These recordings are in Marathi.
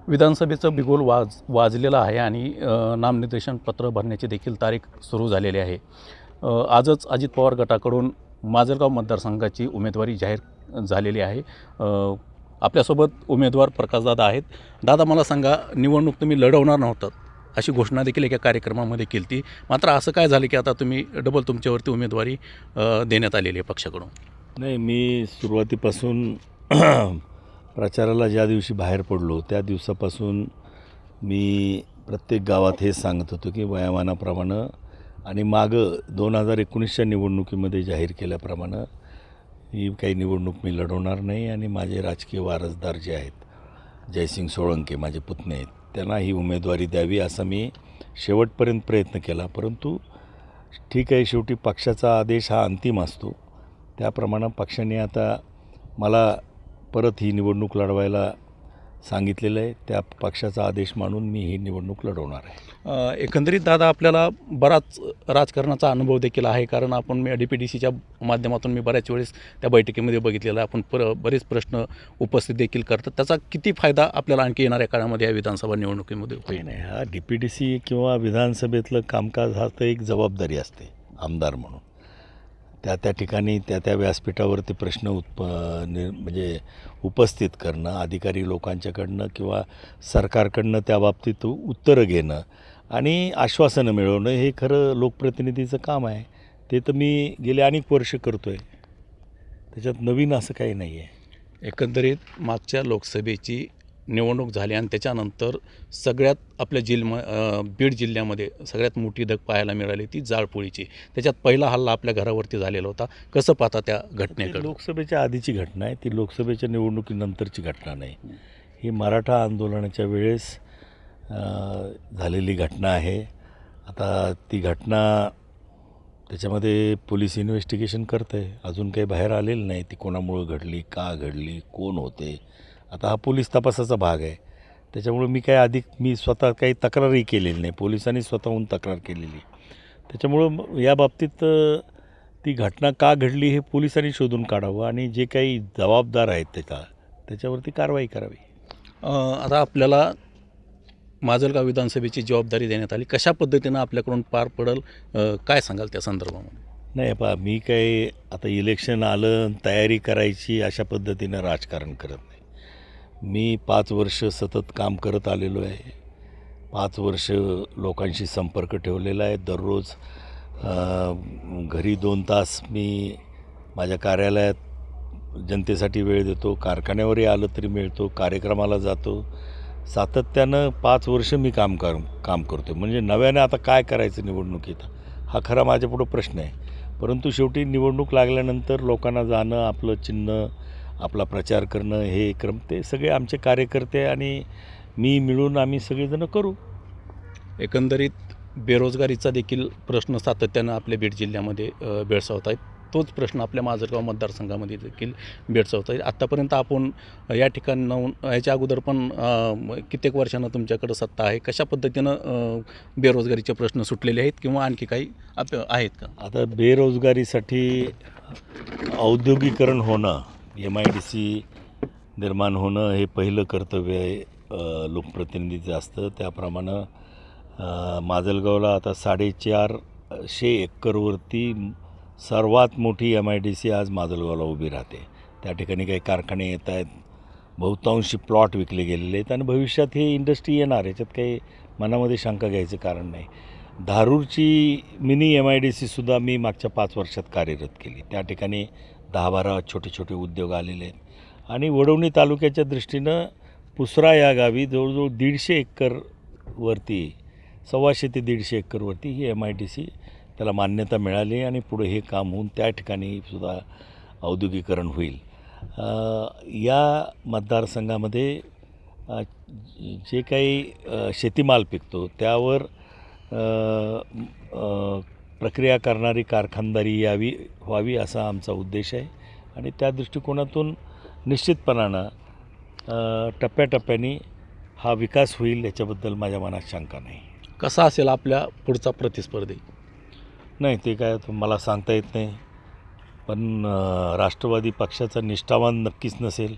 विधानसभेचं बिगुल वाजलेलं आहे आणि नामनिर्देशन पत्र भरण्याची देखील तारीख सुरू झालेली आहे. आजच अजित पवार गटाकडून माजलगाव मतदारसंघाची उमेदवारी जाहीर झालेली आहे. आपल्यासोबत उमेदवार प्रकाशदादा आहेत. दादा, मला सांगा, निवडणूक तुम्ही लढवणार नव्हतात अशी घोषणा देखील एका कार्यक्रमामध्ये केली होती. मात्र असं काय झालं की आता तुम्ही डबल तुमच्यावरती उमेदवारी देण्यात आलेली आहे पक्षाकडून? नाही, मी सुरुवातीपासून प्रचाराला ज्या दिवशी बाहेर पडलो त्या दिवसापासून मी प्रत्येक गावात हेच सांगत होतो की वयामानाप्रमाणे आणि मागं 2019च्या निवडणुकीमध्ये जाहीर केल्याप्रमाणे ही काही निवडणूक मी लढवणार नाही आणि माझे राजकीय वारसदार जे आहेत जयसिंग सोळंके माझे पुतणे आहेत त्यांना ही उमेदवारी द्यावी असा मी शेवटपर्यंत प्रयत्न केला. परंतु ठीक आहे, शेवटी पक्षाचा आदेश हा अंतिम असतो. त्याप्रमाणे पक्षाने आता मला परत ही निवडणूक लढवायला सांगितलेलं आहे. त्या पक्षाचा आदेश मानून मी ही निवडणूक लढवणार आहे. एकंदरीत दादा, आपल्याला बराच राजकारणाचा अनुभव देखील आहे, कारण आपण DPDCच्या माध्यमातून मी बऱ्याच वेळेस त्या बैठकीमध्ये बघितलेलं आहे. आपण बरेच प्रश्न उपस्थित देखील करतात. त्याचा किती फायदा आपल्याला आणखी येणाऱ्या काळामध्ये या विधानसभा निवडणुकीमध्ये होईल? नाही, हा DPDC किंवा विधानसभेतलं कामकाज हा तर एक जबाबदारी असते आमदार म्हणून. त्या ठिकाणी त्या व्यासपीठावरती प्रश्न म्हणजे उपस्थित करणं, अधिकारी लोकांच्याकडनं किंवा सरकारकडनं त्या बाबतीत उत्तरं घेणं आणि आश्वासनं मिळवणं हे खरं लोकप्रतिनिधीचं काम आहे. ते तर मी गेले अनेक वर्ष करतो आहे. त्याच्यात नवीन असं काही नाही आहे. एकंदरीत मागच्या लोकसभेची निवडणूक झाली आणि त्याच्यानंतर सगळ्यात आपल्या बीड जिल्ह्यामध्ये सगळ्यात मोठी धग पाहायला मिळाली ती जाळपोळीची. त्याच्यात पहिला हल्ला आपल्या घरावरती झालेला होता. कसं पाहता त्या घटनेकडे? लोकसभेच्या आधीची घटना आहे, ती लोकसभेच्या निवडणुकीनंतरची घटना नाही. ही मराठा आंदोलनाच्या वेळेस झालेली घटना आहे. आता ती घटना त्याच्यामध्ये पोलीस इन्व्हेस्टिगेशन करत आहे. अजून काही बाहेर आलेलं नाही ती कोणामुळं घडली, का घडली, कोण होते. आता हा पोलीस तपासाचा भाग आहे. त्याच्यामुळे मी स्वतः काही तक्रारही केलेली नाही. पोलिसांनी स्वतःहून तक्रार केलेली. त्याच्यामुळं या बाबतीत ती घटना का घडली हे पोलिसांनी शोधून काढावं आणि जे काही जबाबदार आहेत त्याच्यावरती कारवाई करावी. आता आपल्याला माजलगाव विधानसभेची जबाबदारी देण्यात आली. कशा पद्धतीनं आपल्याकडून पार पडेल, काय सांगाल त्या संदर्भामध्ये? नाही, पहा, मी काही आता इलेक्शन आलं तयारी करायची अशा पद्धतीनं राजकारण करत नाही. मी 5 वर्ष सतत काम करत आलेलो आहे. 5 वर्ष लोकांशी संपर्क ठेवलेला आहे. दररोज घरी 2 तास मी माझ्या कार्यालयात जनतेसाठी वेळ देतो. कारखान्यावरही आलं तरी मिळतो. कार्यक्रमाला जातो. सातत्यानं 5 वर्ष मी काम करतो. म्हणजे नव्याने आता काय करायचं निवडणुकीत, हा खरा माझ्यापुढं प्रश्न आहे. परंतु शेवटी निवडणूक लागल्यानंतर लोकांना जाणं, आपलं चिन्ह, आपला प्रचार करणं, हे क्रम ते सगळे आमचे कार्यकर्ते आणि मी मिळून आम्ही सगळेजण करू. एकंदरीत बेरोजगारीचा देखील प्रश्न सातत्यानं आपल्या बीड जिल्ह्यामध्ये भेडसावत आहेत. तोच प्रश्न आपल्या माजलगाव मतदारसंघामध्ये देखील भेडसावत आहे. आत्तापर्यंत आपण या ठिकाणी याच्या अगोदर पण कित्येक वर्षानं तुमच्याकडं सत्ता आहे. कशा पद्धतीनं बेरोजगारीचे प्रश्न सुटलेले आहेत किंवा आणखी काही आहेत का? आता बेरोजगारीसाठी औद्योगिकरण होणं, MIDC निर्माण होणं हे पहिलं कर्तव्य आहे लोकप्रतिनिधीचं असतं. त्याप्रमाणे माजलगावला आता 450 एकरवरती सर्वात मोठी MIDC आज माजलगावला उभी राहते. त्या ठिकाणी काही कारखाने येत आहेत, बहुतांशी प्लॉट विकले गेलेले आहेत आणि भविष्यात हे इंडस्ट्री येणार, याच्यात काही मनामध्ये शंका घ्यायचं कारण नाही. धारूरची मिनी MIDCसुद्धा मी मागच्या 5 वर्षात कार्यरत केली. त्या ठिकाणी 10-12 छोटे छोटे उद्योग आलेले आहेत आणि वडवणी तालुक्याच्या दृष्टीनं पुसरा या गावी जवळजवळ 150 एकरवरती 125 ते 150 एकरवरती ही MIDC त्याला मान्यता मिळाली आणि पुढे हे काम होऊन त्या ठिकाणी सुद्धा औद्योगिकरण होईल. या मतदारसंघामध्ये जे काही शेतीमाल पिकतो त्यावर प्रक्रिया करणारी कारखानदारी व्हावी असा आमचा उद्देश आहे आणि त्या दृष्टिकोनातून निश्चितपणानं टप्प्याटप्प्याने हा विकास होईल याच्याबद्दल माझ्या मनात शंका नाही. कसा असेल आपल्या पुढचा प्रतिस्पर्धी? नाही, ते काय मला सांगता येत नाही. पण राष्ट्रवादी पक्षाचा निष्ठावान नक्कीच नसेल,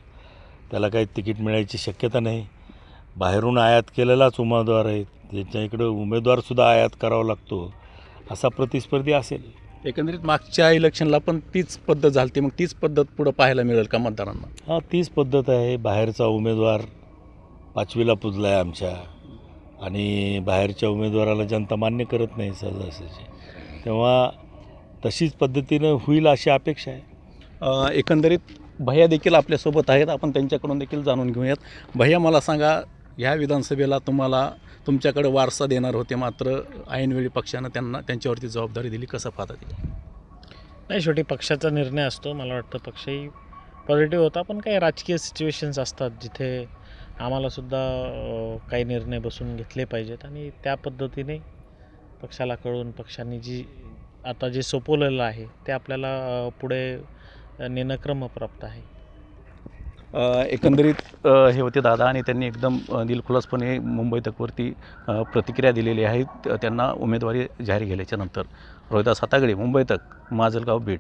त्याला काही तिकीट मिळायची शक्यता नाही. बाहेरून आयात केलेलाच उमेदवार आहे, ज्याच्या इकडं उमेदवारसुद्धा आयात करावा लागतो, असा प्रतिस्पर्धी असेल. एकंदरीत मागच्या इलेक्शनला पण तीच पद्धत झाली, मग तीच पद्धत पुढं पाहायला मिळेल का मतदारांना? हां, तीच पद्धत आहे. बाहेरचा उमेदवार 5वीला पुजला आहे आमच्या, आणि बाहेरच्या उमेदवाराला जनता मान्य करत नाही सहजासहजी. तेव्हा तशीच पद्धतीनं होईल अशी अपेक्षा आहे. एकंदरीत भैया देखील आपल्यासोबत आहेत, आपण त्यांच्याकडून देखील जाणून घेऊयात. भैया, मला सांगा, ह्या विधानसभेला तुमच्याकडे वारसा देणार होते, मात्र ऐनवेळी पक्षानं त्यांच्यावरती जबाबदारी दिली. कसं पाहता ते? नाही, शेवटी पक्षाचा निर्णय असतो. मला वाटतं पक्षही पॉझिटिव्ह होता, पण काही राजकीय सिच्युएशन्स असतात जिथे आम्हालासुद्धा काही निर्णय बसून घेतले पाहिजेत, आणि त्या पद्धतीने पक्षाला कळून पक्षाने आता जे सोपवलेलं आहे ते आपल्याला पुढे नेणं क्रमप्राप्त आहे. एकंदरीत हे होते दादा, आणि त्यांनी एकदम दिलखुलासपणे मुंबई तकवरती प्रतिक्रिया दिलेली आहे त्यांना उमेदवारी जाहीर केल्याच्या नंतर. रोहिदास हातागडे, मुंबई तक, माजलगाव, बीड.